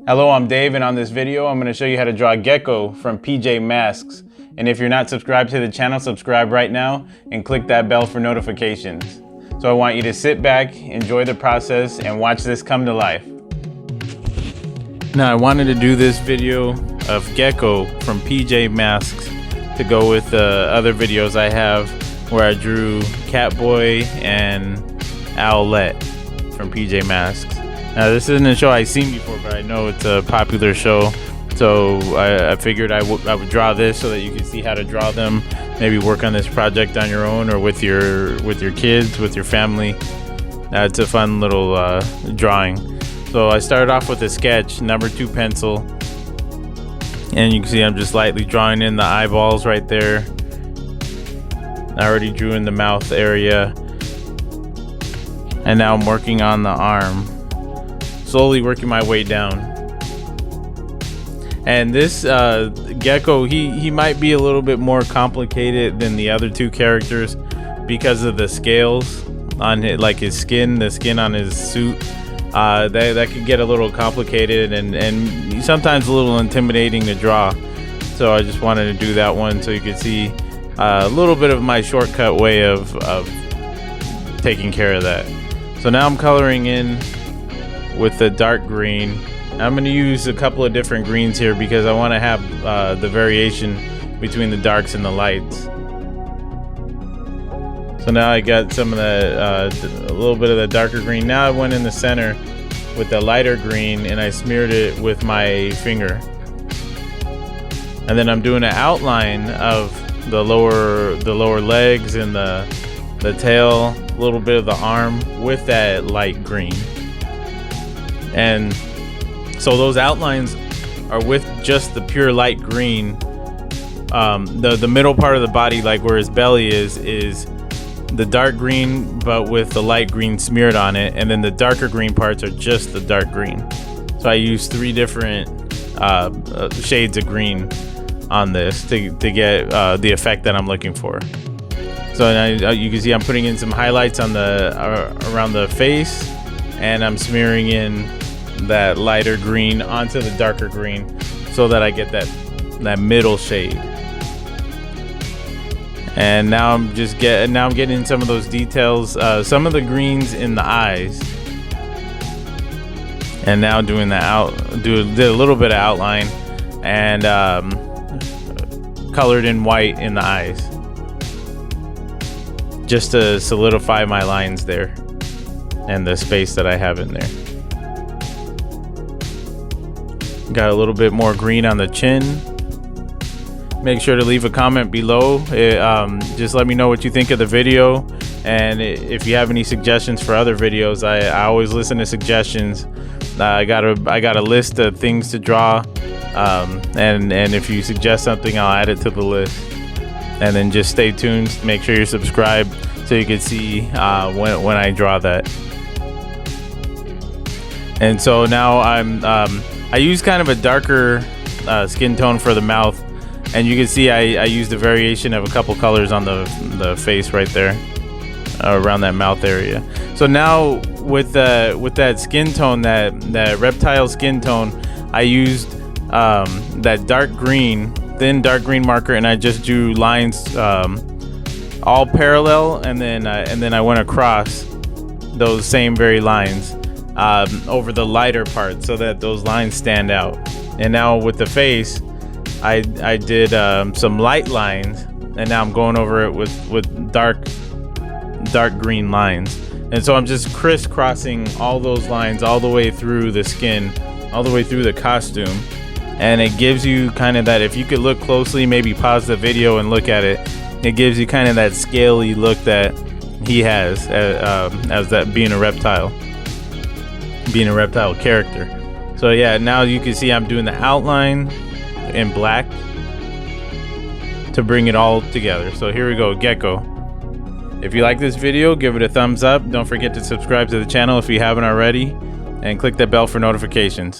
Hello, I'm Dave, and on this video I'm going to show you how to draw Gekko from PJ Masks. And if you're not subscribed to the channel, subscribe right now and click that bell for notifications. So I want you to sit back, enjoy the process, and watch this come to life. Now I wanted to do this video of Gekko from PJ Masks to go with the other videos I have where I drew Catboy and Owlette from PJ Masks. Now this isn't a show I've seen before, but I know it's a popular show, so I figured I would draw this so that you can see how to draw them. Maybe work on this project on your own or with your kids, with your family. It's a fun little drawing. So I started off with a sketch, number 2 pencil, and you can see I'm just lightly drawing in the eyeballs right there. I already drew in the mouth area, and now I'm working on the arm, slowly working my way down. And this Gekko, he might be a little bit more complicated than the other 2 characters because of the scales on it, like his skin, the skin on his suit. That could get a little complicated and sometimes a little intimidating to draw. So I just wanted to do that one so you could see a little bit of my shortcut way of taking care of that. So now I'm coloring in with the dark green. I'm going to use a couple of different greens here because I want to have the variation between the darks and the lights. So now I got some of the a little bit of the darker green. Now I went in the center with the lighter green and I smeared it with my finger. And then I'm doing an outline of the lower legs and the tail, a little bit of the arm with that light green. And so those outlines are with just the pure light green. The middle part of the body, like where his belly is the dark green, but with the light green smeared on it, and then the darker green parts are just the dark green. So I used 3 different shades of green on this to get the effect that I'm looking for. So now you can see I'm putting in some highlights on around the face, and I'm smearing in that lighter green onto the darker green so that I get that middle shade. And now I'm getting some of those details, some of the greens in the eyes, and now doing did a little bit of outline and colored in white in the eyes just to solidify my lines there and the space that I have in there. Got a little bit more green on the chin. Make sure to leave a comment below. Just let me know what you think of the video, and if you have any suggestions for other videos. I always listen to suggestions. I got a list of things to draw, and if you suggest something, I'll add it to the list. And then just stay tuned. Make sure you're subscribed so you can see when I draw that. And so now I use kind of a darker skin tone for the mouth. And you can see I used a variation of a couple colors on the face right there, around that mouth area. So now with that skin tone, that reptile skin tone, I used that dark green, thin dark green marker, and I just drew lines all parallel, and then I went across those same very lines over the lighter part so that those lines stand out. And now with the face, I did some light lines, and now I'm going over it with dark green lines. And so I'm just crisscrossing all those lines all the way through the skin, all the way through the costume. And it gives you kind of that, if you could look closely, maybe pause the video and look at it, it gives you kind of that scaly look that he has as that being a reptile character. So yeah, now you can see I'm doing the outline in black to bring it all together. So here we go, Gekko. If you like this video, give it a thumbs up. Don't forget to subscribe to the channel if you haven't already, and click that bell for notifications.